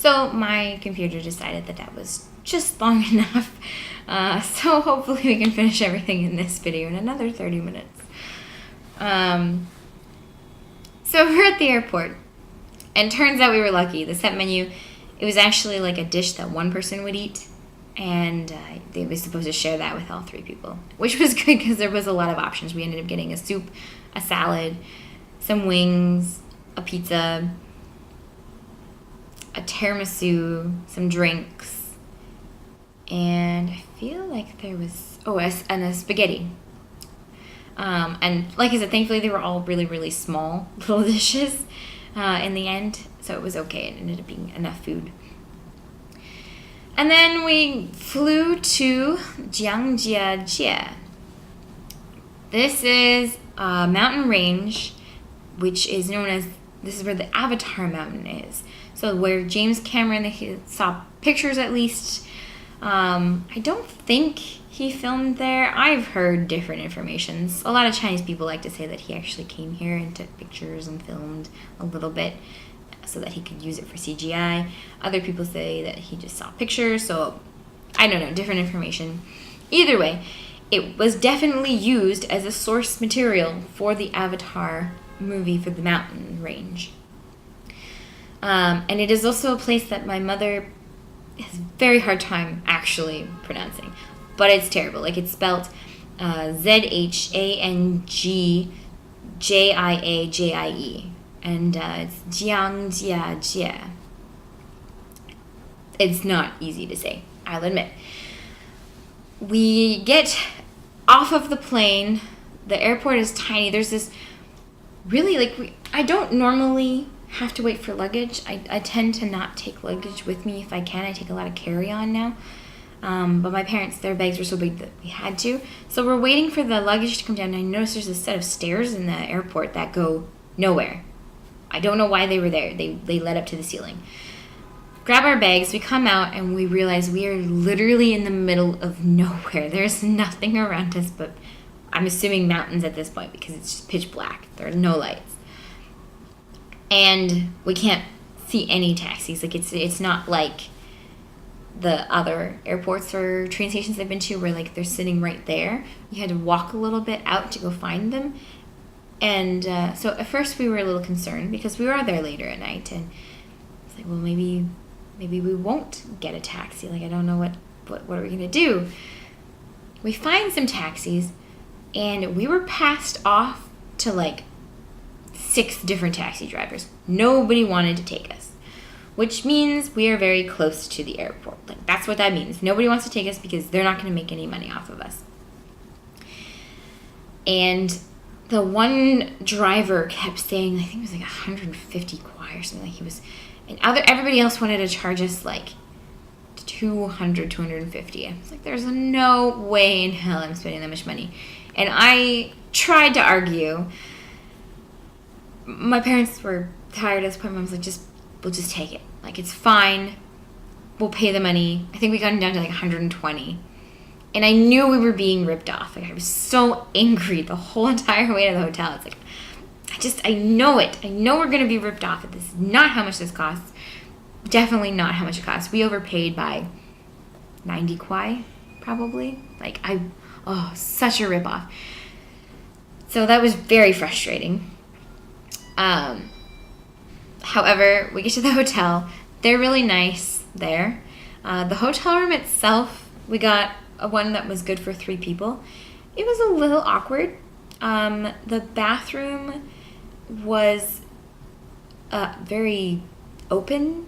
So my computer decided that was just long enough. So hopefully we can finish everything in this video in another 30 minutes. So we're at the airport, and turns out we were lucky. The set menu, it was actually like a dish that one person would eat, and they were supposed to share that with all 3 people, which was good because there was a lot of options. We ended up getting a soup, a salad, some wings, a pizza, a tiramisu, some drinks, and I feel like there was, and a spaghetti. And like I said, thankfully they were all really, really small little dishes in the end, so it was okay. It ended up being enough food. And then we flew to Jiangjiajie. This is a mountain range, which is known as, this is where the Avatar Mountain is. So where James Cameron saw pictures, at least. I don't think he filmed there. I've heard different informations. A lot of Chinese people like to say that he actually came here and took pictures and filmed a little bit so that he could use it for CGI. Other people say that he just saw pictures, so I don't know, different information. Either way, it was definitely used as a source material for the Avatar movie for the mountain range. And it is also a place that my mother has a very hard time actually pronouncing, but it's terrible. Like, it's spelled Zhangjiajie, and it's Jiangjiajie. It's not easy to say, I'll admit. We get off of the plane. The airport is tiny. There's this really, I don't normally have to wait for luggage. I tend to not take luggage with me if I can. I take a lot of carry-on now. But my parents, their bags were so big that we had to. So we're waiting for the luggage to come down, and I noticed there's a set of stairs in the airport that go nowhere. I don't know why they were there. They led up to the ceiling. Grab our bags, we come out, and we realize we are literally in the middle of nowhere. There's nothing around us but, I'm assuming, mountains at this point because it's just pitch black. There are no lights. And we can't see any taxis. Like, it's not like the other airports or train stations I've been to where, like, they're sitting right there. You had to walk a little bit out to go find them. And so at first we were a little concerned because we were there later at night, and it's like, well, maybe we won't get a taxi. Like, I don't know what are we gonna do? We find some taxis, and we were passed off to like 6 different taxi drivers. Nobody wanted to take us, which means we are very close to the airport. Like, that's what that means. Nobody wants to take us because they're not going to make any money off of us. And the one driver kept saying, I think it was like 150 kwai or something. Everybody else wanted to charge us like 200, 250. I was like, there's no way in hell I'm spending that much money. And I tried to argue. My parents were tired at this point. Mom was like, we'll just take it. Like, it's fine. We'll pay the money. I think we got down to like 120. And I knew we were being ripped off. Like, I was so angry the whole entire way to the hotel. It's like, I know it. I know we're going to be ripped off. This is not how much this costs. Definitely not how much it costs. We overpaid by 90 kwai, probably. Like, such a ripoff. So that was very frustrating. However, we get to the hotel. They're really nice there. The hotel room itself, we got one that was good for 3 people. It was a little awkward. The bathroom was very open.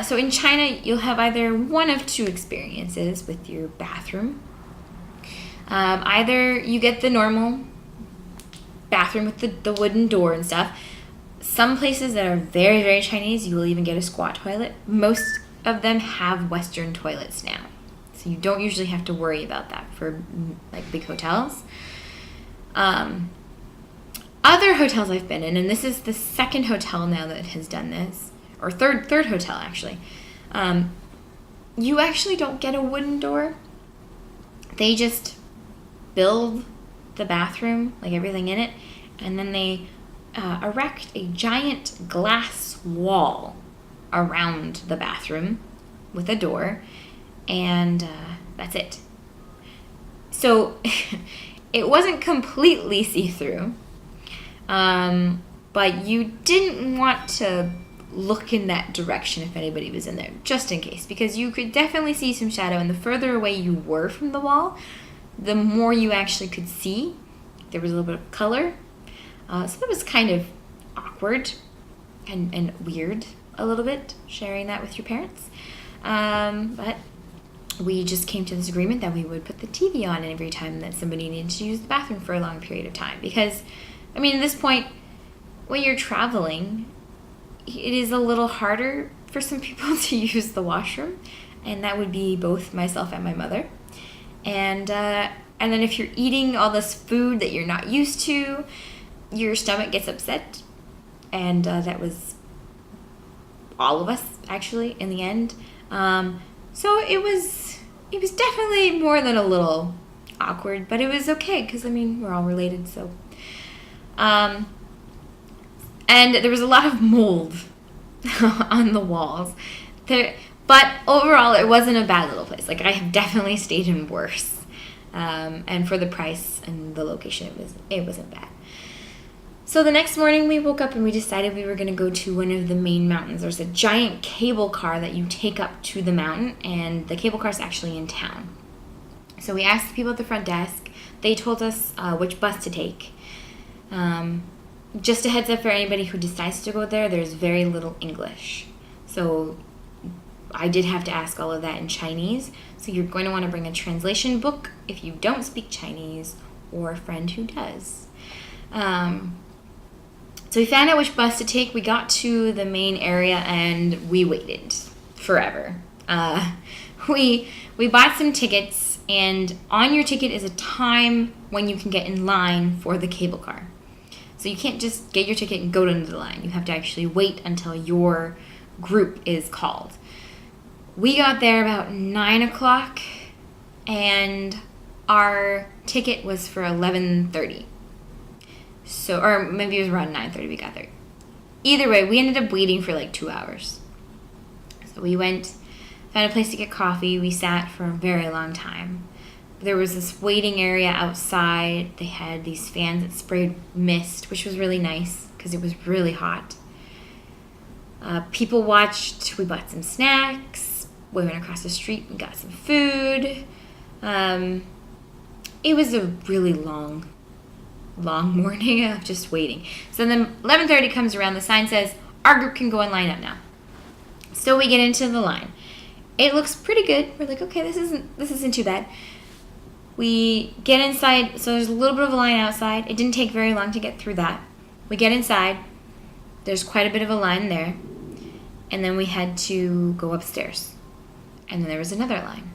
So in China, you'll have either one of 2 experiences with your bathroom. Either you get the normal bathroom with the wooden door and stuff. Some places that are very, very Chinese, you will even get a squat toilet. Most of them have Western toilets now, so you don't usually have to worry about that for like big hotels. Other hotels I've been in, and this is the second hotel now that has done this, or third hotel actually. You actually don't get a wooden door. They just build the bathroom, like everything in it, and then they erect a giant glass wall around the bathroom with a door, and that's it. So it wasn't completely see-through, but you didn't want to look in that direction if anybody was in there, just in case, because you could definitely see some shadow, and the further away you were from the wall, the more you actually could see. There was a little bit of color, so that was kind of awkward and weird a little bit, sharing that with your parents, but we just came to this agreement that we would put the TV on every time that somebody needed to use the bathroom for a long period of time, because, I mean, at this point, when you're traveling, it is a little harder for some people to use the washroom, and that would be both myself and my mother. And then if you're eating all this food that you're not used to, your stomach gets upset, and that was all of us, actually, in the end. So it was definitely more than a little awkward, but it was okay, because, I mean, we're all related, so. And there was a lot of mold on the walls. But overall, it wasn't a bad little place. Like, I have definitely stayed in worse. And for the price and the location, it wasn't bad. So the next morning, we woke up and we decided we were going to go to one of the main mountains. There's a giant cable car that you take up to the mountain, and the cable car is actually in town. So we asked the people at the front desk. They told us which bus to take. Just a heads up for anybody who decides to go there, there's very little English. So I did have to ask all of that in Chinese. So you're going to want to bring a translation book if you don't speak Chinese, or a friend who does. So we found out which bus to take. We got to the main area and we waited forever. We bought some tickets, and on your ticket is a time when you can get in line for the cable car. So you can't just get your ticket and go into the line. You have to actually wait until your group is called. We got there about 9 o'clock, and our ticket was for 11:30. So, or maybe it was around 9:30 we got there. Either way, we ended up waiting for like 2 hours. So we went, found a place to get coffee. We sat for a very long time. There was this waiting area outside. They had these fans that sprayed mist, which was really nice because it was really hot. People watched. We bought some snacks. We went across the street and got some food. It was a really long morning of just waiting. So then 11:30 comes around. The sign says, our group can go and line up now. So we get into the line. It looks pretty good. We're like, okay, this isn't too bad. We get inside, so there's a little bit of a line outside. It didn't take very long to get through that. We get inside. There's quite a bit of a line there. And then we had to go upstairs. And then there was another line.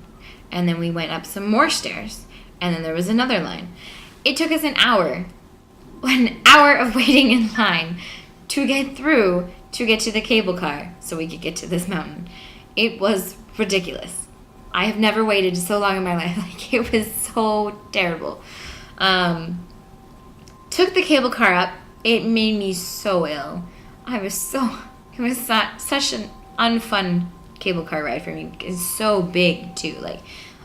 And then we went up some more stairs. And then there was another line. It took us an hour of waiting in line to get through to get to the cable car so we could get to this mountain. It was ridiculous. I have never waited so long in my life. Like, it was so terrible. Took the cable car up. It made me so ill. It was such an unfun cable car ride for me. It's so big too. Like,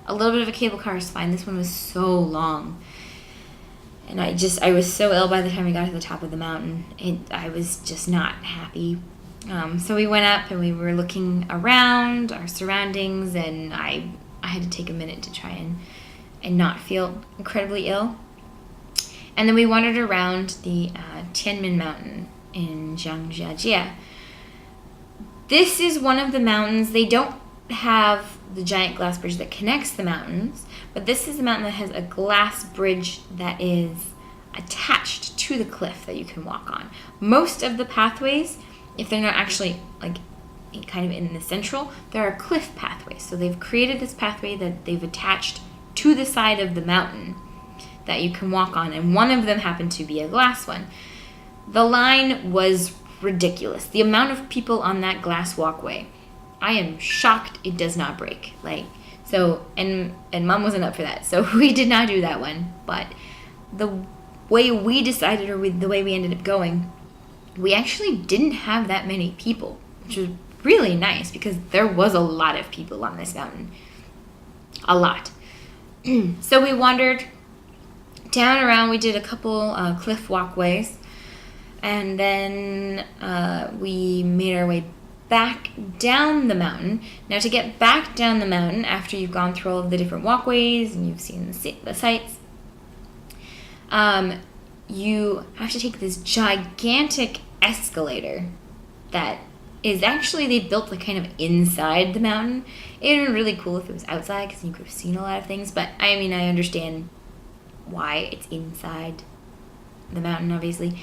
a little bit of a cable car is fine. This one was so long. And I was so ill by the time we got to the top of the mountain. I was just not happy. So we went up and we were looking around our surroundings, and I had to take a minute to try and not feel incredibly ill. And then we wandered around the Tianmen Mountain in Zhangjiajie. This is one of the mountains. They don't have the giant glass bridge that connects the mountains, but this is a mountain that has a glass bridge that is attached to the cliff that you can walk on. Most of the pathways, if they're not actually like kind of in the central, there are cliff pathways. So they've created this pathway that they've attached to the side of the mountain that you can walk on, and one of them happened to be a glass one. The line was ridiculous. The amount of people on that glass walkway, I am shocked it does not break. And Mom wasn't up for that, so we did not do that one. But the way we decided, or the way we ended up going, we actually didn't have that many people, which was really nice because there was a lot of people on this mountain. A lot. So we wandered down around. We did a couple cliff walkways. And then we made our way back down the mountain. Now, to get back down the mountain after you've gone through all of the different walkways and you've seen the sights, you have to take this gigantic escalator that is actually, they built like kind of inside the mountain. It would have been really cool if it was outside because you could have seen a lot of things. But I mean, I understand why it's inside the mountain, obviously.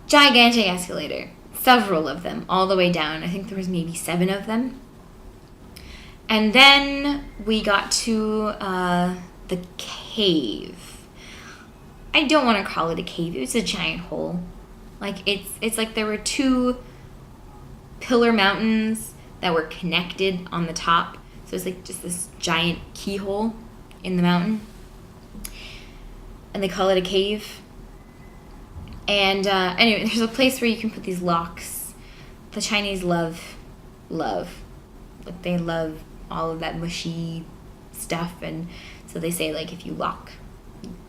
Gigantic escalator, several of them, all the way down. I think there was maybe 7 of them. And then we got to the cave. I don't want to call it a cave. It was a giant hole. Like it's like there were 2 pillar mountains that were connected on the top. So it's like just this giant keyhole in the mountain. And they call it a cave. And anyway, there's a place where you can put these locks. The Chinese love. Like they love all of that mushy stuff. And so they say, like, if you lock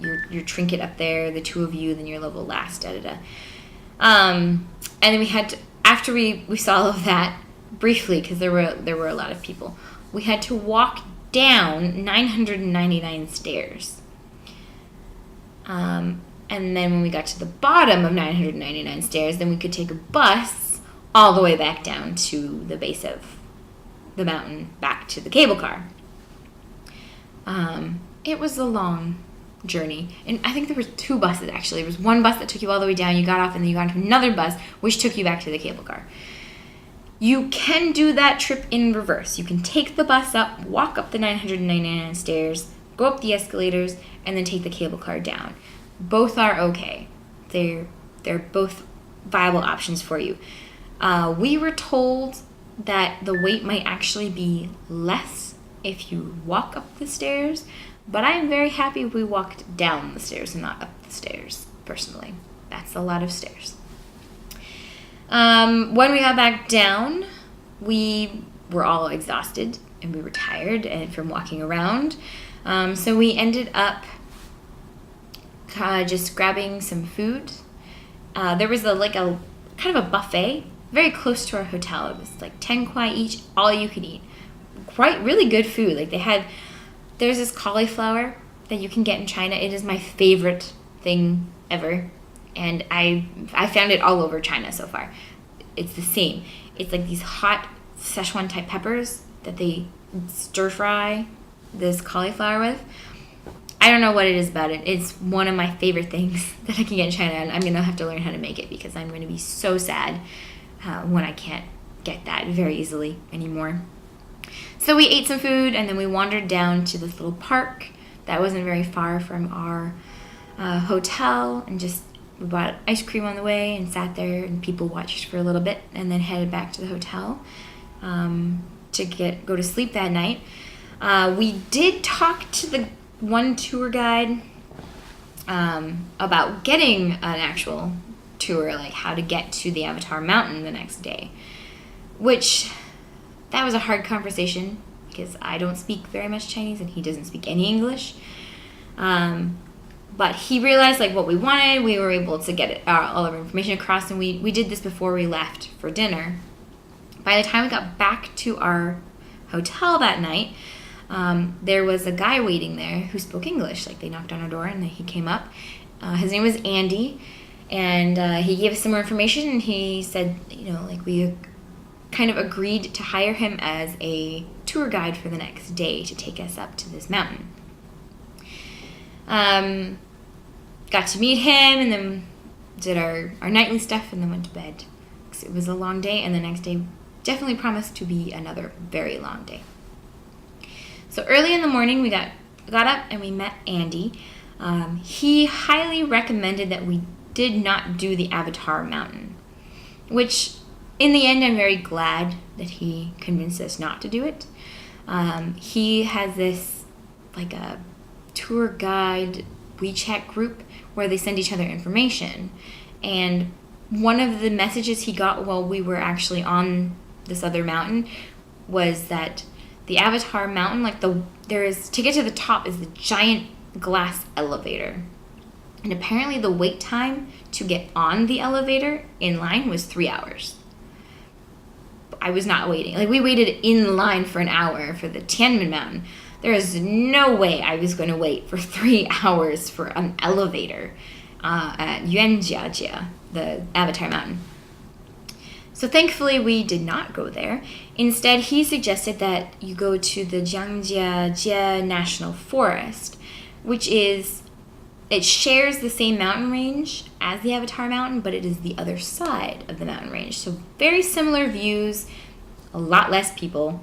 your trinket up there, the 2 of you, then your love will last, da-da-da. And then we had to, after we saw all of that, briefly, because there were a lot of people, we had to walk down 999 stairs. And then when we got to the bottom of 999 stairs, then we could take a bus all the way back down to the base of the mountain, back to the cable car. It was a long journey. And I think there were 2 buses, actually. There was one bus that took you all the way down, you got off, and then you got into another bus, which took you back to the cable car. You can do that trip in reverse. You can take the bus up, walk up the 999 stairs, go up the escalators, and then take the cable car down. Both are okay. They're both viable options for you. We were told that the wait might actually be less if you walk up the stairs, but I am very happy we walked down the stairs and not up the stairs, personally. That's a lot of stairs. When we got back down, we were all exhausted and we were tired from walking around. So we ended up just grabbing some food. There was a kind of a buffet very close to our hotel. It was like 10 kuai each, all you could eat. Really good food. Like there's this cauliflower that you can get in China. It is my favorite thing ever. And I found it all over China so far. It's the same. It's like these hot Szechuan type peppers that they stir fry this cauliflower with. I don't know what it is about it. It's one of my favorite things that I can get in China, and I'm going to have to learn how to make it because I'm going to be so sad when I can't get that very easily anymore. So we ate some food, and then we wandered down to this little park that wasn't very far from our hotel, and we bought ice cream on the way and sat there, and people watched for a little bit, and then headed back to the hotel to go to sleep that night. We did talk to the one tour guide about getting an actual tour, like how to get to the Avatar Mountain the next day, which that was a hard conversation because I don't speak very much Chinese and he doesn't speak any English. But he realized like what we wanted. We were able to get all of our information across, and we did this before we left for dinner. By the time we got back to our hotel that night, there was a guy waiting there who spoke English. Like they knocked on our door and he came up. His name was Andy, and he gave us some more information, and he said, we kind of agreed to hire him as a tour guide for the next day to take us up to this mountain. Got to meet him, and then did our nightly stuff, and then went to bed. It was a long day, and the next day definitely promised to be another very long day. So early in the morning, we got up and we met Andy. He highly recommended that we did not do the Avatar Mountain, which in the end, I'm very glad that he convinced us not to do it. He has this like a tour guide WeChat group where they send each other information, and one of the messages he got while we were actually on this other mountain was that the Avatar Mountain, like to get to the top is the giant glass elevator. And apparently the wait time to get on the elevator in line was 3 hours. I was not waiting. Like, we waited in line for an hour for the Tianmen Mountain. There is no way I was going to wait for 3 hours for an elevator at Yuanjiajie, the Avatar Mountain. So thankfully we did not go there. Instead, he suggested that you go to the Jiangjiajie National Forest, which it shares the same mountain range as the Avatar Mountain, but it is the other side of the mountain range. So very similar views, a lot less people,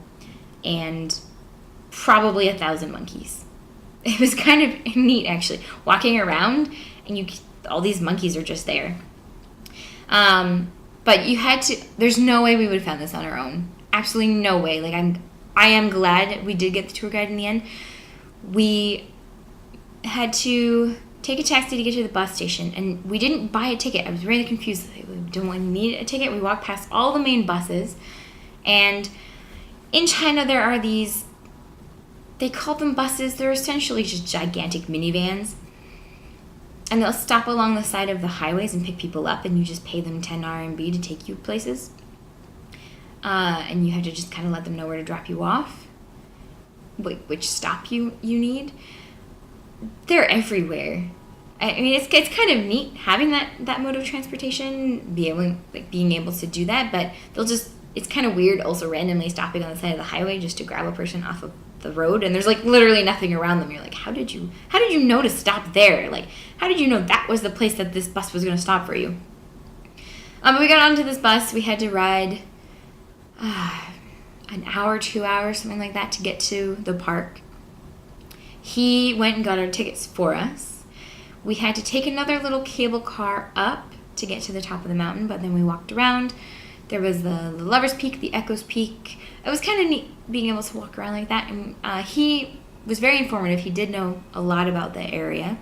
and probably 1,000 monkeys. It was kind of neat, actually, walking around, and all these monkeys are just there. But there's no way we would have found this on our own. Absolutely no way. Like, I am glad we did get the tour guide in the end. We had to take a taxi to get to the bus station, and we didn't buy a ticket. I was really confused. We don't need a ticket. We walked past all the main buses, and in China there are these, they call them buses. They're essentially just gigantic minivans, and they'll stop along the side of the highways and pick people up, and you just pay them 10 RMB to take you places. And you have to just kind of let them know where to drop you off, which stop you need. They're everywhere. I mean, it's kind of neat having that mode of transportation, being able to do that, but it's kind of weird also randomly stopping on the side of the highway just to grab a person off of the road, and there's like literally nothing around them. You're like, how did you know to stop there? Like, how did you know that was the place that this bus was going to stop for you? We got onto this bus. We had to ride an hour, 2 hours, something like that, to get to the park. He went and got our tickets for us. We had to take another little cable car up to get to the top of the mountain, but then we walked around. There was the Lover's Peak, the Echoes Peak. It was kind of neat being able to walk around like that. And he was very informative. He did know a lot about the area.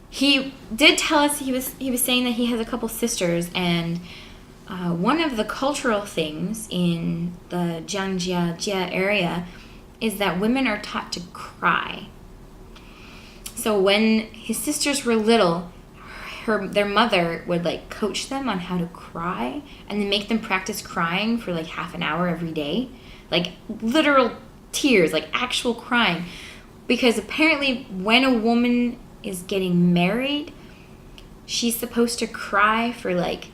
He did tell us, he was saying that he has a couple sisters, and one of the cultural things in the Jiangjiajie area is that women are taught to cry. So when his sisters were little, their mother would like coach them on how to cry, and then make them practice crying for like half an hour every day, like literal tears, like actual crying, because apparently when a woman is getting married, she's supposed to cry for like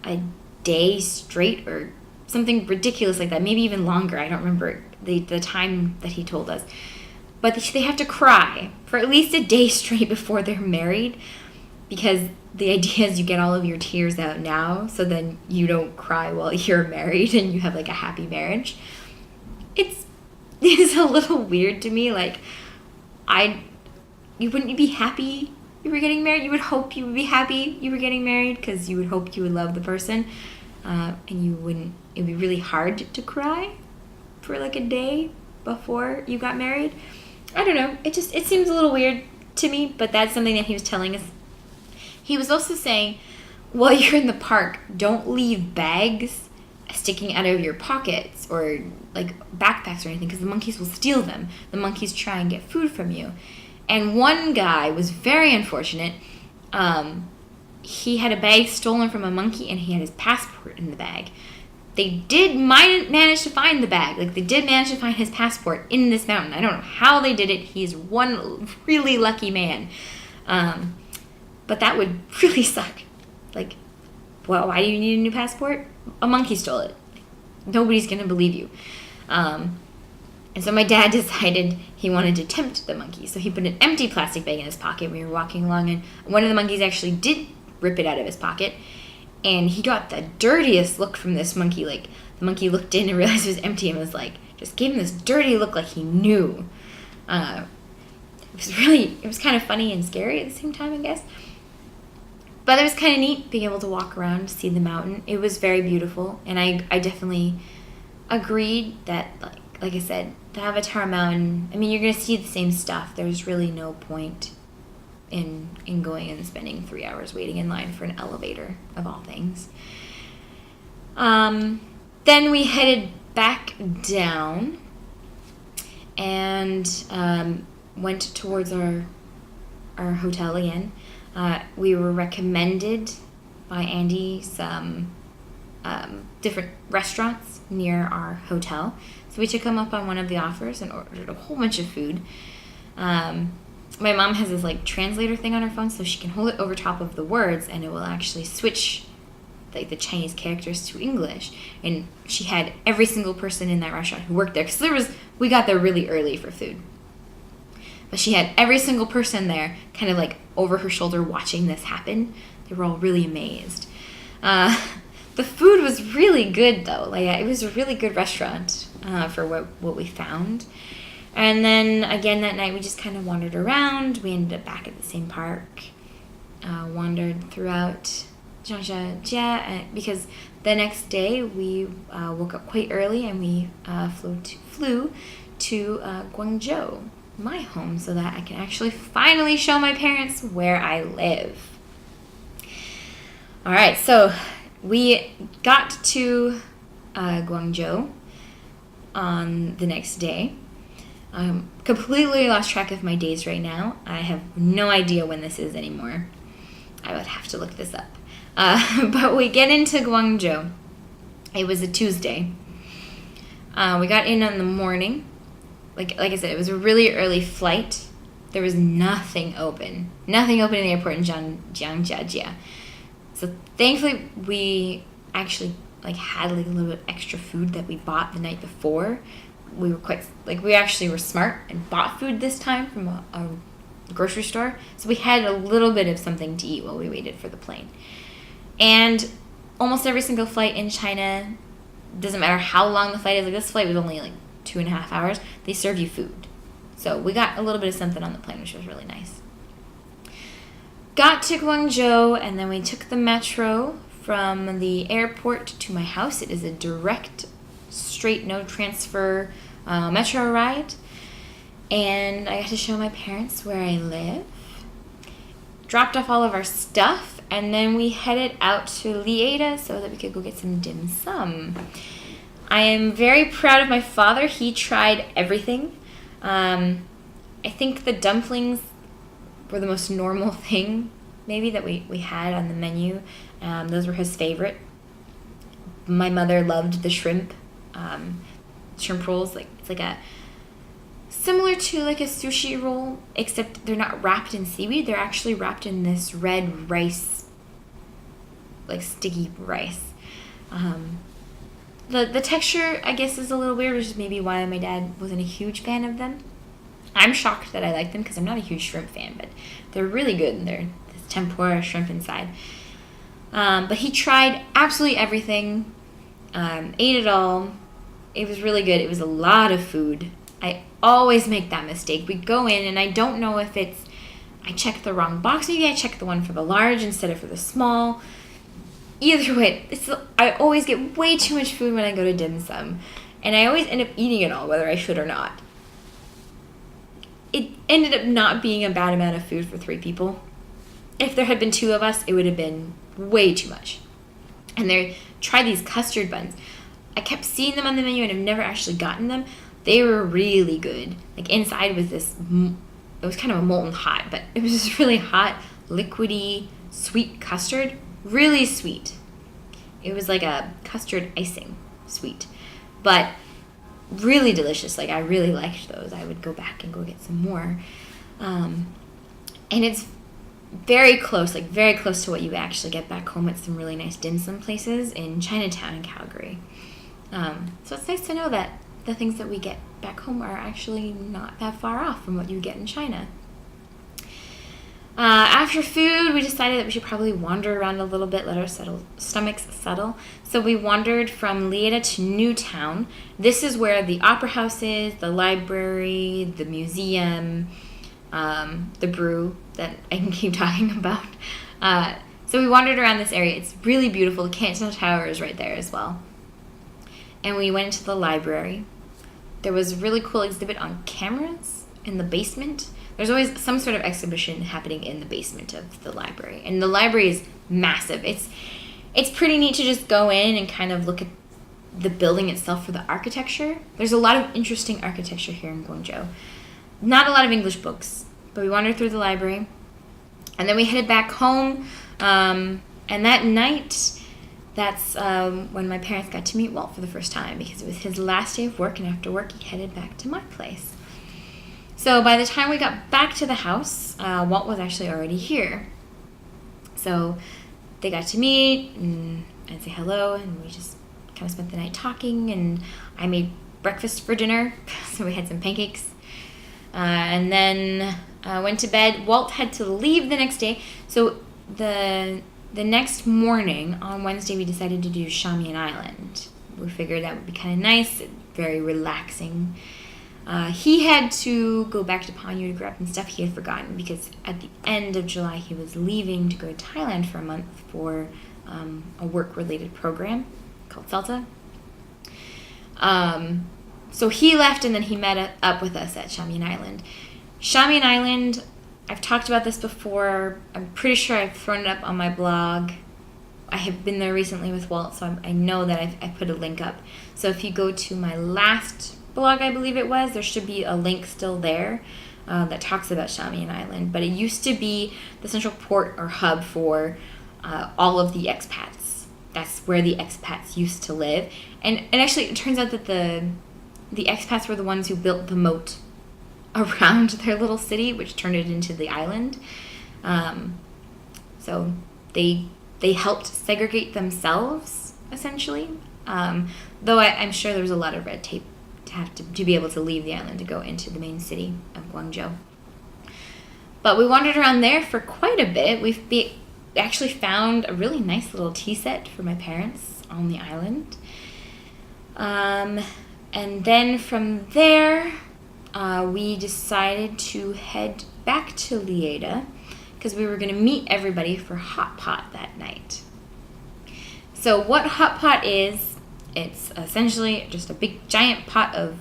a day straight or something ridiculous like that, maybe even longer. I don't remember the time that he told us, but they have to cry for at least a day straight before they're married, because the idea is you get all of your tears out now, so then you don't cry while you're married and you have like a happy marriage. It's a little weird to me. Like, you wouldn't be happy you were getting married. You would hope you would be happy you were getting married, because you would hope you would love the person, and it'd be really hard to cry for like a day before you got married. I don't know. It seems a little weird to me, but that's something that he was telling us. He was also saying, while you're in the park, don't leave bags sticking out of your pockets or like backpacks or anything, because the monkeys will steal them. The monkeys try and get food from you. And one guy was very unfortunate. He had a bag stolen from a monkey, and he had his passport in the bag. They did manage to find the bag. Like, they did manage to find his passport in this mountain. I don't know how they did it. He's one really lucky man. But that would really suck. Like, well, why do you need a new passport? A monkey stole it. Nobody's going to believe you. And so my dad decided he wanted to tempt the monkey. So he put an empty plastic bag in his pocket. We were walking along, and one of the monkeys actually did rip it out of his pocket. And he got the dirtiest look from this monkey. Like, the monkey looked in and realized it was empty and was like, just gave him this dirty look like he knew. It was kind of funny and scary at the same time, I guess. But it was kind of neat being able to walk around, see the mountain. It was very beautiful, and I definitely agreed that, like I said, the Avatar Mountain, I mean, you're going to see the same stuff. There's really no point in going and spending 3 hours waiting in line for an elevator, of all things. Then we headed back down and went towards our hotel again. We were recommended by Andy some different restaurants near our hotel. So we took him up on one of the offers and ordered a whole bunch of food. My mom has this like translator thing on her phone, so she can hold it over top of the words and it will actually switch like the Chinese characters to English. And she had every single person in that restaurant who worked there, because we got there really early for food. But she had every single person there kind of like over her shoulder watching this happen. They were all really amazed. The food was really good though. Like it was a really good restaurant for what we found. And then again that night we just kind of wandered around. We ended up back at the same park. Wandered throughout Zhangjiajie because the next day we woke up quite early and we flew to Guangzhou, my home, so that I can actually finally show my parents where I live. All right, so we got to Guangzhou on the next day. I'm completely lost track of my days right now. I have no idea when this is anymore. I would have to look this up. But we get into Guangzhou. It was a Tuesday. We got in the morning. Like I said, it was a really early flight. There was nothing open. Nothing open in the airport in Zhangjiajie. So thankfully we actually had a little bit extra food that we bought the night before. We were we actually were smart and bought food this time from a grocery store. So we had a little bit of something to eat while we waited for the plane. And almost every single flight in China, doesn't matter how long the flight is, like this flight was only 2.5 hours, they serve you food. So we got a little bit of something on the plane, which was really nice. Got to Guangzhou, and then we took the metro from the airport to my house. It is a direct, straight, no transfer metro ride. And I got to show my parents where I live. Dropped off all of our stuff, and then we headed out to Lieda so that we could go get some dim sum. I am very proud of my father. He tried everything. I think the dumplings were the most normal thing, maybe, that we had on the menu. Those were his favorite. My mother loved the shrimp. Shrimp rolls, it's like a similar to a sushi roll, except they're not wrapped in seaweed. They're actually wrapped in this red rice, sticky rice. The texture, I guess, is a little weird, which is maybe why my dad wasn't a huge fan of them. I'm shocked that I like them because I'm not a huge shrimp fan, but they're really good, and they're this tempura shrimp inside. But he tried absolutely everything, ate it all. It was really good. It was a lot of food. I always make that mistake. We go in, and I don't know if I checked the wrong box. Maybe I checked the one for the large instead of for the small. Either way, I always get way too much food when I go to dim sum, and I always end up eating it all, whether I should or not. It ended up not being a bad amount of food for 3 people. If there had been 2 of us, it would have been way too much. And they tried these custard buns. I kept seeing them on the menu, and I've never actually gotten them. They were really good. Inside was it was kind of a molten hot, but it was just really hot, liquidy, sweet custard. Really sweet. It was like a custard icing sweet, but really delicious. I really liked those. I would go back and go get some more. And it's very close to what you actually get back home at some really nice dim sum places in Chinatown in Calgary. So it's nice to know that the things that we get back home are actually not that far off from what you get in China. After food, we decided that we should probably wander around a little bit, let our stomachs settle. So we wandered from Lieda to Newtown. This is where the opera house is, the library, the museum, the brew that I can keep talking about. So we wandered around this area. It's really beautiful. The Canton Tower is right there as well. And we went into the library. There was a really cool exhibit on cameras in the basement. There's always some sort of exhibition happening in the basement of the library. And the library is massive. It's It's pretty neat to just go in and kind of look at the building itself for the architecture. There's a lot of interesting architecture here in Guangzhou. Not a lot of English books, but we wandered through the library. And then we headed back home. And that night, that's when my parents got to meet Walt for the first time, because it was his last day of work, and after work he headed back to my place. So by the time we got back to the house, Walt was actually already here. So they got to meet and say hello, and we just kind of spent the night talking, and I made breakfast for dinner, so we had some pancakes. And then went to bed. Walt had to leave the next day, so the next morning, on Wednesday, we decided to do Shamian Island. We figured that would be kind of nice, very relaxing. He had to go back to Panyu to grab some stuff he had forgotten, because at the end of July, he was leaving to go to Thailand for a month for a work-related program called CELTA. So he left, and then he met up with us at Shamian Island. Shamian Island, I've talked about this before. I'm pretty sure I've thrown it up on my blog. I have been there recently with Walt, so I know that I've put a link up. So if you go to my last blog, I believe it was, there should be a link still there that talks about Shamian Island. But it used to be the central port or hub for all of the expats. That's where the expats used to live. And actually, it turns out that the expats were the ones who built the moat around their little city, which turned it into the island. So they helped segregate themselves, essentially. Though I'm sure there was a lot of red tape to be able to leave the island to go into the main city of Guangzhou. But we wandered around there for quite a bit. We actually found a really nice little tea set for my parents on the island. And then from there, we decided to head back to Lieda because we were going to meet everybody for hot pot that night. So what hot pot is, it's essentially just a big giant pot of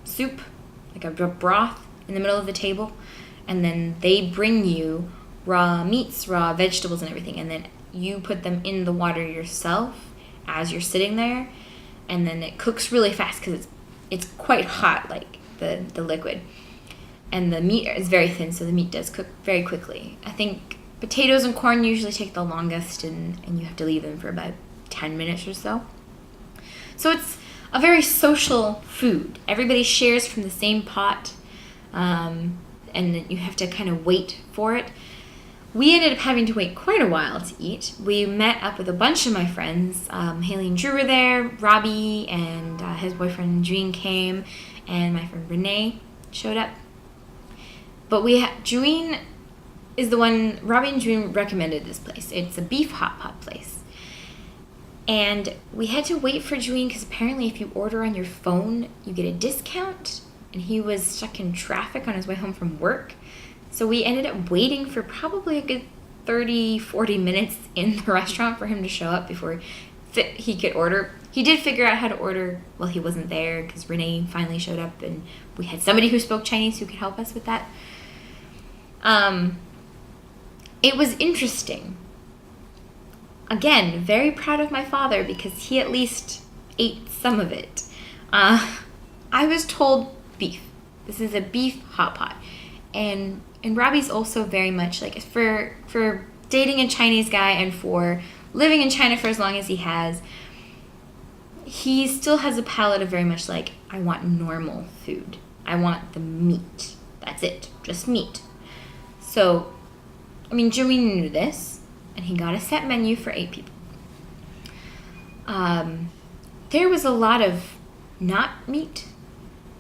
soup, like a broth in the middle of the table, and then they bring you raw meats, raw vegetables and everything, and then you put them in the water yourself as you're sitting there, and then it cooks really fast because it's quite hot, like the liquid. And the meat is very thin, so the meat does cook very quickly. I think potatoes and corn usually take the longest, and you have to leave them for about 10 minutes or so. So it's a very social food. Everybody shares from the same pot, and you have to kind of wait for it. We ended up having to wait quite a while to eat. We met up with a bunch of my friends. Haley and Drew were there, Robbie and his boyfriend Jean came, and my friend Renee showed up. But Juin is the one, Robbie and Juin recommended this place. It's a beef hot pot place. And we had to wait for Juin because apparently if you order on your phone, you get a discount. And he was stuck in traffic on his way home from work. So we ended up waiting for probably a good 30, 40 minutes in the restaurant for him to show up before he could order. He did figure out how to order while he wasn't there because Renee finally showed up and we had somebody who spoke Chinese who could help us with that. It was interesting. Again, very proud of my father because he at least ate some of it. I was told beef. This is a beef hot pot. And Robbie's also very much like, for dating a Chinese guy and for living in China for as long as he has, he still has a palate of very much like, I want normal food. I want the meat. That's it. Just meat. So, I mean, Joey knew this, and he got a set menu for 8 people. There was a lot of not meat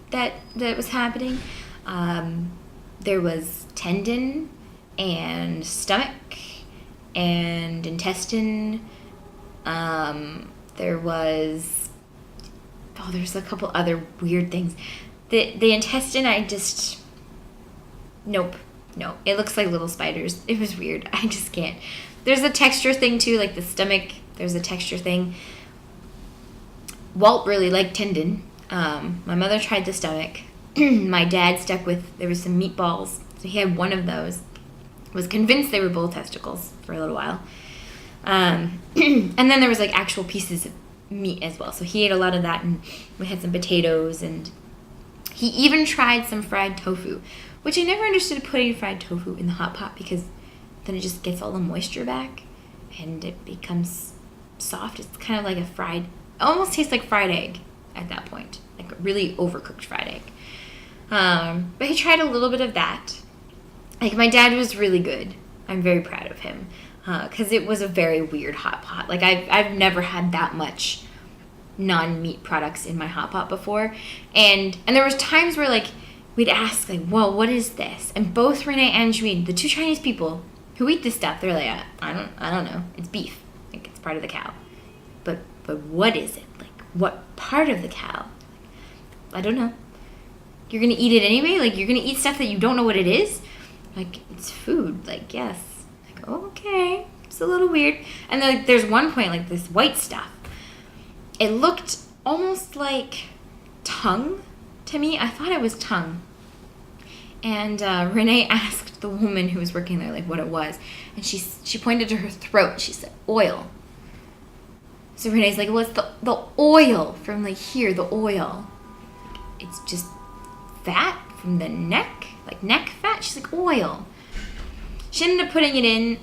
that was happening. There was tendon and stomach and intestine. There's a couple other weird things. The intestine, nope. No, it looks like little spiders. It was weird. I just can't. There's a texture thing too, like the stomach. There's a texture thing. Walt really liked tendon. My mother tried the stomach. My dad there was some meatballs. So he had one of those. Was convinced they were bull testicles for a little while. And then there was like actual pieces of meat as well. So he ate a lot of that, and we had some potatoes, and he even tried some fried tofu, which I never understood putting fried tofu in the hot pot, because then it just gets all the moisture back and it becomes soft. It's kind of like almost tastes like fried egg at that point, like a really overcooked fried egg. But he tried a little bit of that. Like, my dad was really good. I'm very proud of him, because it was a very weird hot pot. Like, I've never had that much non-meat products in my hot pot before, and there was times where, like, we'd ask, like, well, what is this? And both Renee and Juine, the two Chinese people who eat this stuff, they're like, I don't know. It's beef. Like, it's part of the cow. But what is it? Like, what part of the cow? I don't know. You're gonna eat it anyway? Like, you're gonna eat stuff that you don't know what it is? Like, it's food. Like, yes. Like, oh, okay. It's a little weird. And then, like, there's one point, like, this white stuff. It looked almost like tongue to me. I thought it was tongue. And Renee asked the woman who was working there, like, what it was. And she pointed to her throat. She said, oil. So Renee's like, well, it's the oil from, like, here, the oil. It's just fat from the neck, like neck fat. She's like, oil. She ended up putting it in.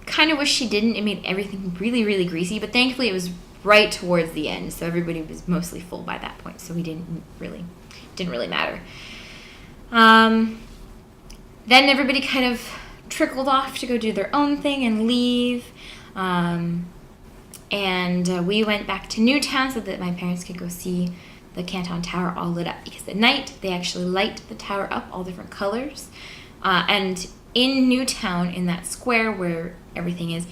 Kind of wish she didn't. It made everything really, really greasy. But thankfully it was right towards the end, so everybody was mostly full by that point. So we didn't really matter. Then everybody kind of trickled off to go do their own thing and leave. And we went back to Newtown so that my parents could go see the Canton Tower all lit up, because at night they actually light the tower up all different colors. And in Newtown, in that square where everything is,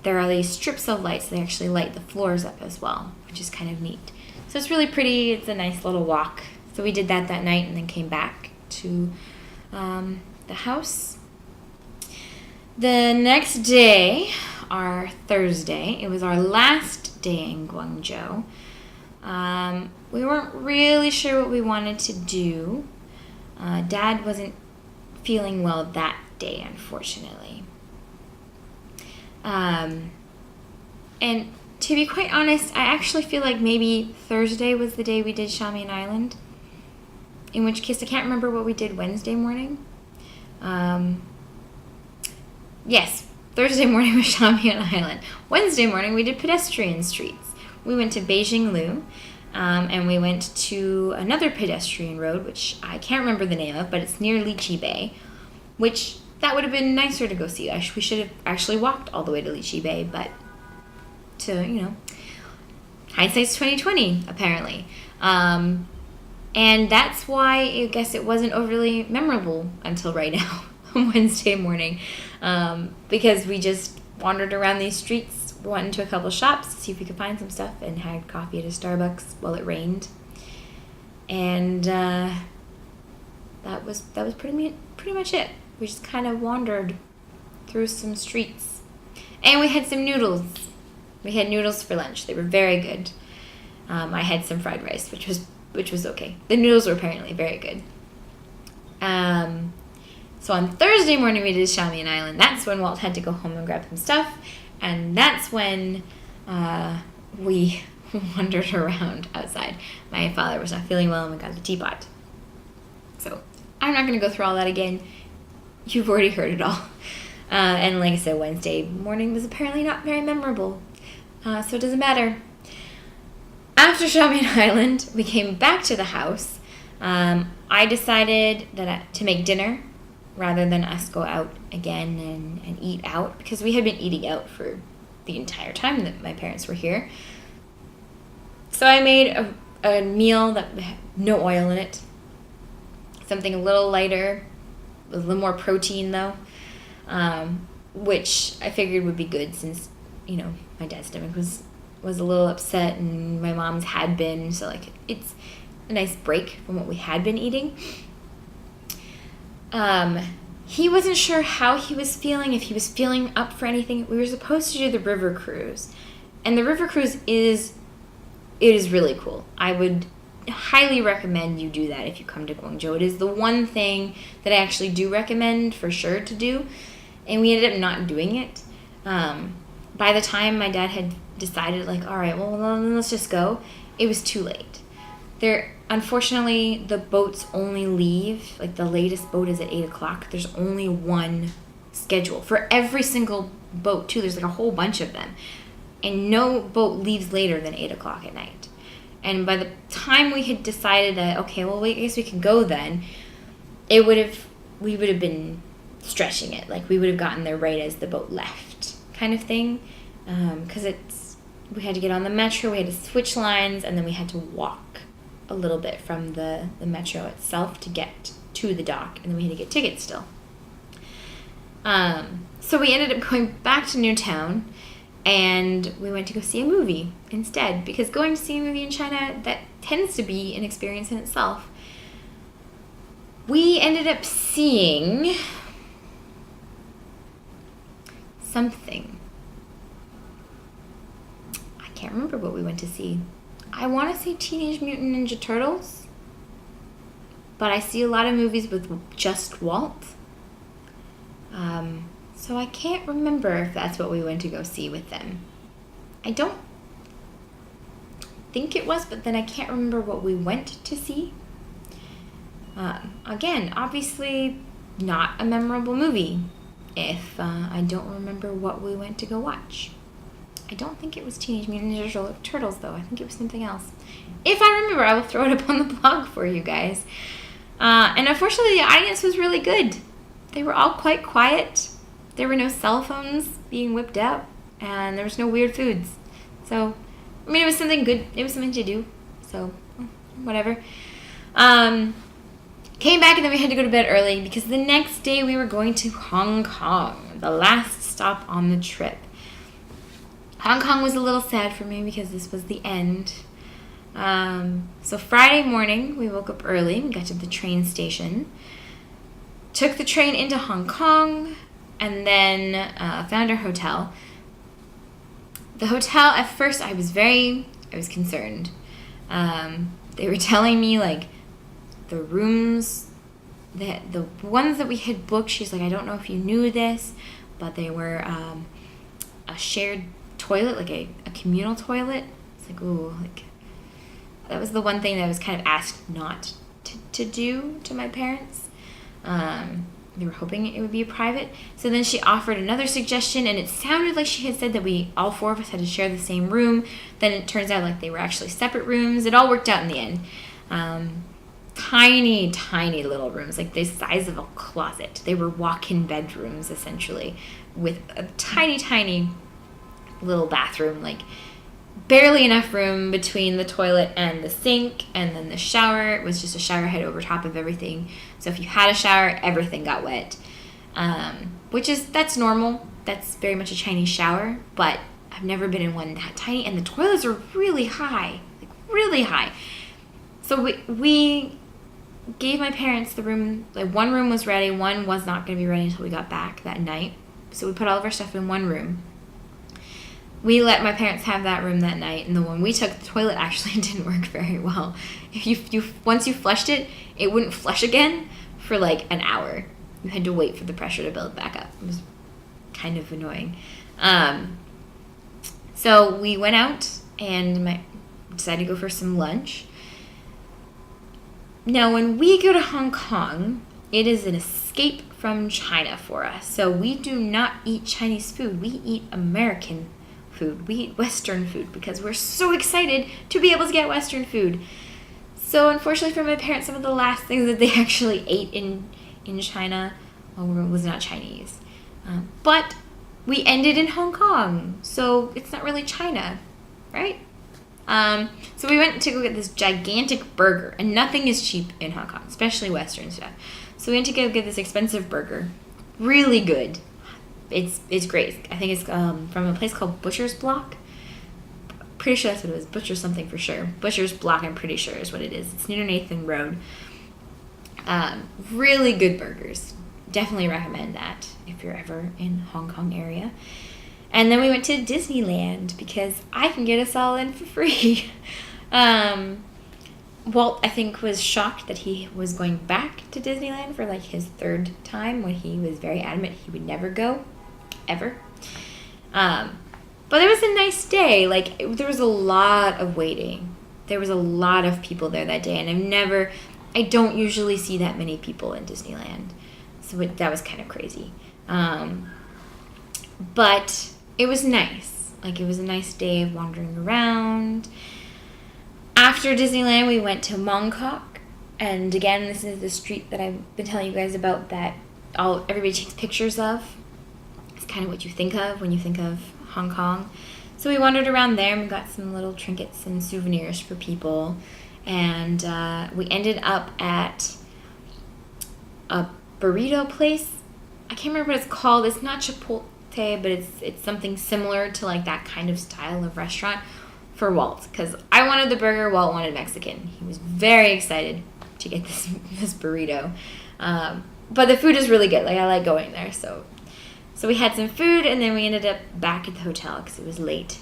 there are these strips of lights. They actually light the floors up as well, which is kind of neat. So it's really pretty. It's a nice little walk. So we did that night and then came back to the house. The next day, our Thursday, it was our last day in Guangzhou. We weren't really sure what we wanted to do. Dad wasn't feeling well that day, unfortunately. And to be quite honest, I actually feel like maybe Thursday was the day we did Shamian Island. In which case, I can't remember what we did Wednesday morning. Yes, Thursday morning was Shamian Island. Wednesday morning, we did pedestrian streets. We went to Beijing Lu, and we went to another pedestrian road, which I can't remember the name of, but it's near Lichi Bay, which that would have been nicer to go see. We should have actually walked all the way to Lichi Bay, but hindsight's 2020, apparently. And that's why I guess it wasn't overly memorable until right now, Wednesday morning, because we just wandered around these streets, went into a couple shops to see if we could find some stuff, and had coffee at a Starbucks while it rained. And that was pretty much it. We just kind of wandered through some streets, and we had some noodles. We had noodles for lunch. They were very good. I had some fried rice, which was okay. The noodles were apparently very good. So on Thursday morning we did Shamian Island. That's when Walt had to go home and grab some stuff, and that's when we wandered around outside. My father was not feeling well, and we got the teapot. So I'm not going to go through all that again. You've already heard it all. And like I said, Wednesday morning was apparently not very memorable. So it doesn't matter. After Shamian Island, we came back to the house. I decided to make dinner rather than us go out again and eat out, because we had been eating out for the entire time that my parents were here. So I made a meal that had no oil in it. Something a little lighter, with a little more protein though, which I figured would be good since, my dad's stomach was a little upset and my mom's had been, so like it's a nice break from what we had been eating. He wasn't sure how he was feeling, if he was feeling up for anything. We were supposed to do the river cruise, and the river cruise is really cool. I would highly recommend you do that if you come to Guangzhou. It is the one thing that I actually do recommend for sure to do, and we ended up not doing it. But by the time my dad had decided, like, all right, well, then let's just go, it was too late. Unfortunately, the boats only leave, like the latest boat is at 8 o'clock. There's only one schedule for every single boat, too. There's like a whole bunch of them. And no boat leaves later than 8 o'clock at night. And by the time we had decided that, okay, well, I guess we can go then, we would have been stretching it. Like, we would have gotten there right as the boat left, kind of thing. Because we had to get on the metro, we had to switch lines, and then we had to walk a little bit from the metro itself to get to the dock, and then we had to get tickets still. So we ended up going back to Newtown, and we went to go see a movie instead, because going to see a movie in China, that tends to be an experience in itself. We ended up seeing something. I can't remember what we went to see. I want to say Teenage Mutant Ninja Turtles, but I see a lot of movies with just Walt. So I can't remember if that's what we went to go see with them. I don't think it was, but then I can't remember what we went to see. Again, obviously not a memorable movie if I don't remember what we went to go watch. I don't think it was Teenage Mutant Ninja Turtles, though. I think it was something else. If I remember, I will throw it up on the blog for you guys. And unfortunately, the audience was really good. They were all quite quiet. There were no cell phones being whipped out, and there was no weird foods. So, I mean, it was something good. It was something to do. So, whatever. Came back, and then we had to go to bed early because the next day we were going to Hong Kong, the last stop on the trip. Hong Kong was a little sad for me because this was the end. So Friday morning, we woke up early. We got to the train station. Took the train into Hong Kong, and then found our hotel. The hotel, at first, I was concerned. They were telling me, like, the rooms, the ones that we had booked, she's like, I don't know if you knew this, but they were a shared toilet, like a communal toilet. It's like, ooh, like, that was the one thing that I was kind of asked not to do to my parents. They were hoping it would be a private. So then she offered another suggestion, and it sounded like she had said that all four of us had to share the same room. Then it turns out like they were actually separate rooms. It all worked out in the end. Tiny, tiny little rooms, like the size of a closet. They were walk-in bedrooms, essentially, with a tiny, tiny little bathroom, like barely enough room between the toilet and the sink, and then the shower. It was just a shower head over top of everything. So if you had a shower, everything got wet, that's normal. That's very much a Chinese shower, but I've never been in one that tiny, and the toilets are really high, like really high. So we gave my parents the room, like one room was ready, one was not going to be ready until we got back that night. So we put all of our stuff in one room. We let my parents have that room that night, and the one we took, the toilet actually didn't work very well. Once you flushed it, it wouldn't flush again for like an hour. You had to wait for the pressure to build back up. It was kind of annoying. So we went out and decided to go for some lunch. Now, when we go to Hong Kong, it is an escape from China for us. So we do not eat Chinese food. We eat American food. We eat Western food because we're so excited to be able to get Western food. So unfortunately for my parents, some of the last things that they actually ate in China was not Chinese. But we ended in Hong Kong, so it's not really China, right? So we went to go get this gigantic burger, and nothing is cheap in Hong Kong, especially Western stuff. So we went to go get this expensive burger. Really good. It's great. I think it's from a place called Butcher's Block. Pretty sure that's what it was. Butcher something for sure. Butcher's Block, I'm pretty sure is what it is. It's near Nathan Road. Really good burgers. Definitely recommend that if you're ever in Hong Kong area. And then we went to Disneyland because I can get us all in for free. Walt, I think, was shocked that he was going back to Disneyland for like his third time when he was very adamant he would never go, ever. But it was a nice day. Like, there was a lot of waiting. There was a lot of people there that day, and I don't usually see that many people in Disneyland. So that was kind of crazy. But it was nice. Like, it was a nice day of wandering around. After Disneyland, we went to Mongkok. And again, this is the street that I've been telling you guys about that everybody takes pictures of. It's kind of what you think of when you think of Hong Kong. So we wandered around there and we got some little trinkets and souvenirs for people. And we ended up at a burrito place. I can't remember what it's called. It's not Chipotle, but it's something similar to like that kind of style of restaurant for Walt. Because I wanted the burger, Walt wanted Mexican. He was very excited to get this burrito. But the food is really good. Like, I like going there. So we had some food, and then we ended up back at the hotel because it was late.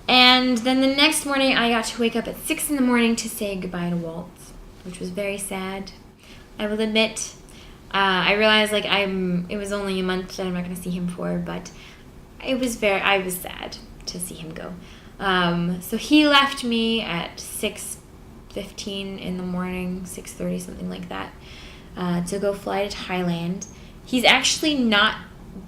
And then the next morning, I got to wake up at 6 in the morning to say goodbye to Walt, which was very sad. I will admit, I realized like it was only a month that I'm not going to see him for, but I was sad to see him go. So he left me at 6:15 in the morning, 6:30, something like that, to go fly to Thailand. He's actually not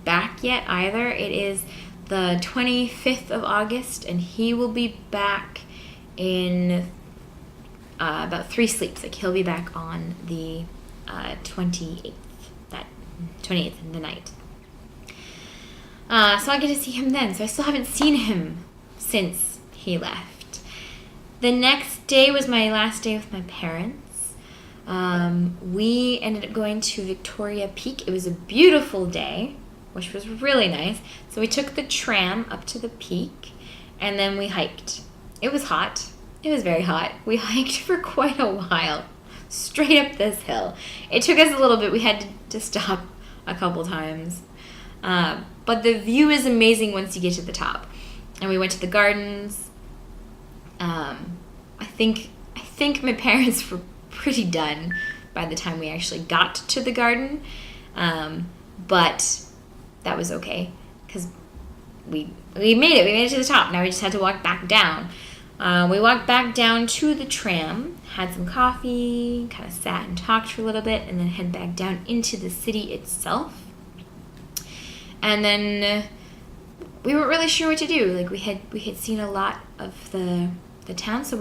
back yet either. It is the 25th of August, and he will be back in about 3 sleeps. Like, he'll be back on the 28th, that 28th in the night. So I get to see him then. So I still haven't seen him since he left. The next day was my last day with my parents. We ended up going to Victoria Peak. It was a beautiful day, which was really nice. So we took the tram up to the peak, and then we hiked. It was hot. It was very hot. We hiked for quite a while, straight up this hill. It took us a little bit. We had to stop a couple times. But the view is amazing once you get to the top. And we went to the gardens. I think my parents were pretty done by the time we actually got to the garden. But that was okay because we made it. We made it to the top. Now we just had to walk back down. We walked back down to the tram, had some coffee, kind of sat and talked for a little bit, and then head back down into the city itself. And then we weren't really sure what to do. Like, we had seen a lot of the town, so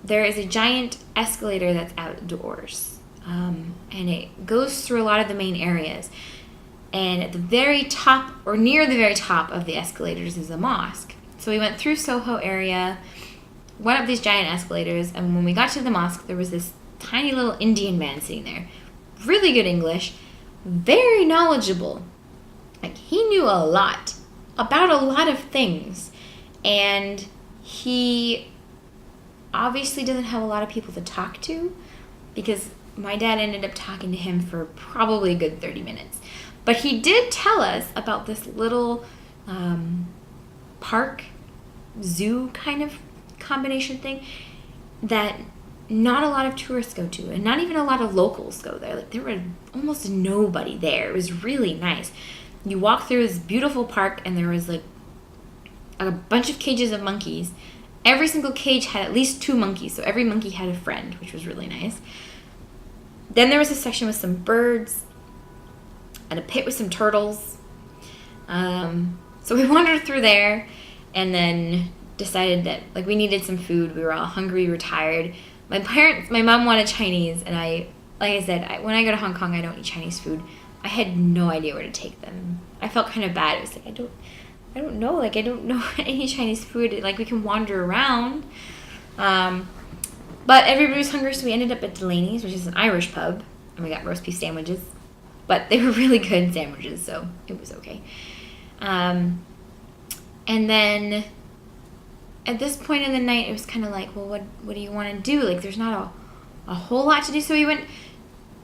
there is a giant escalator that's outdoors, and it goes through a lot of the main areas. And at the very top, or near the very top of the escalators, is a mosque. So we went through Soho area, went up these giant escalators, and when we got to the mosque, there was this tiny little Indian man sitting there. Really good English, very knowledgeable. Like, he knew a lot about a lot of things, and he obviously doesn't have a lot of people to talk to, because my dad ended up talking to him for probably a good 30 minutes. But he did tell us about this little park, zoo kind of combination thing that not a lot of tourists go to, and not even a lot of locals go there. Like, there were almost nobody there. It was really nice. You walk through this beautiful park, and there was like a bunch of cages of monkeys. Every single cage had at least 2 monkeys, so every monkey had a friend, which was really nice. Then there was a section with some birds and a pit with some turtles. So we wandered through there, and then decided that like we needed some food. We were all hungry, we were tired. My mom wanted Chinese, and like I said, when I go to Hong Kong, I don't eat Chinese food. I had no idea where to take them. I felt kind of bad. It was like, I don't know. Like, I don't know any Chinese food. Like, we can wander around. But everybody was hungry, so we ended up at Delaney's, which is an Irish pub, and we got roast beef sandwiches. But they were really good sandwiches, so it was okay. And then at this point in the night, it was kind of like, well, what do you want to do? Like, there's not a whole lot to do. So we went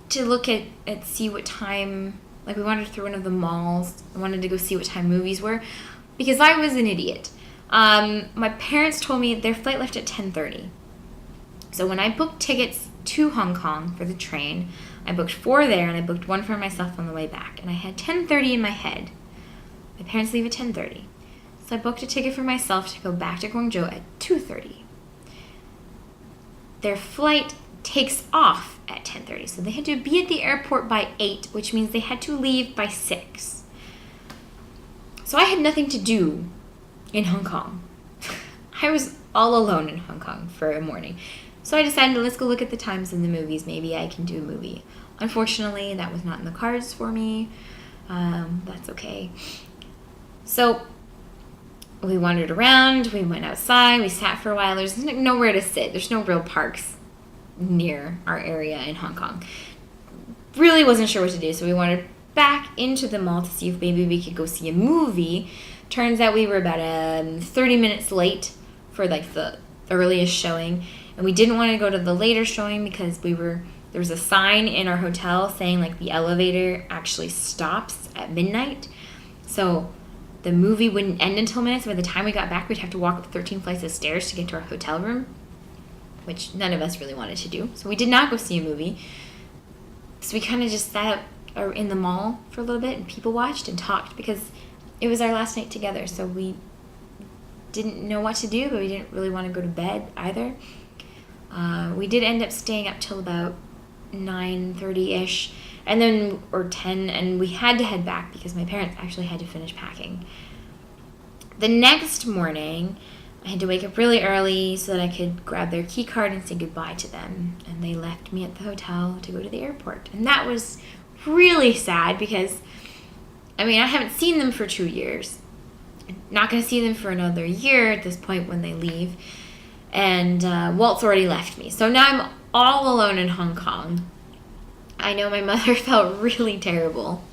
to look at see what time, like, we wandered through one of the malls. I wanted to go see what time movies were, because I was an idiot. My parents told me their flight left at 10:30. So when I booked tickets to Hong Kong for the train, I booked 4 there, and I booked 1 for myself on the way back. And I had 10:30 in my head. My parents leave at 10:30. So I booked a ticket for myself to go back to Guangzhou at 2:30. Their flight takes off at 10:30, so they had to be at the airport by 8, which means they had to leave by 6. So I had nothing to do in Hong Kong. I was all alone in Hong Kong for a morning. So I decided, let's go look at the times in the movies. Maybe I can do a movie. Unfortunately, that was not in the cards for me. That's okay. So we wandered around, we went outside, we sat for a while. There's nowhere to sit. There's no real parks near our area in Hong Kong. Really wasn't sure what to do, so we wandered back into the mall to see if maybe we could go see a movie. Turns out we were about 30 minutes late for like the earliest showing, and we didn't want to go to the later showing because there was a sign in our hotel saying like the elevator actually stops at midnight. So the movie wouldn't end until midnight. So by the time we got back, we'd have to walk up 13 flights of stairs to get to our hotel room, which none of us really wanted to do. So we did not go see a movie. So we kind of just sat up in the mall for a little bit and people watched and talked because it was our last night together. So we didn't know what to do, but we didn't really want to go to bed either. We did end up staying up till about 9:30-ish, and then, or 10, and we had to head back because my parents actually had to finish packing. The next morning, I had to wake up really early so that I could grab their key card and say goodbye to them, and they left me at the hotel to go to the airport. And that was really sad because, I haven't seen them for 2 years. Not going to see them for another year at this point when they leave. And Walt's already left me. So now I'm all alone in Hong Kong. I know my mother felt really terrible.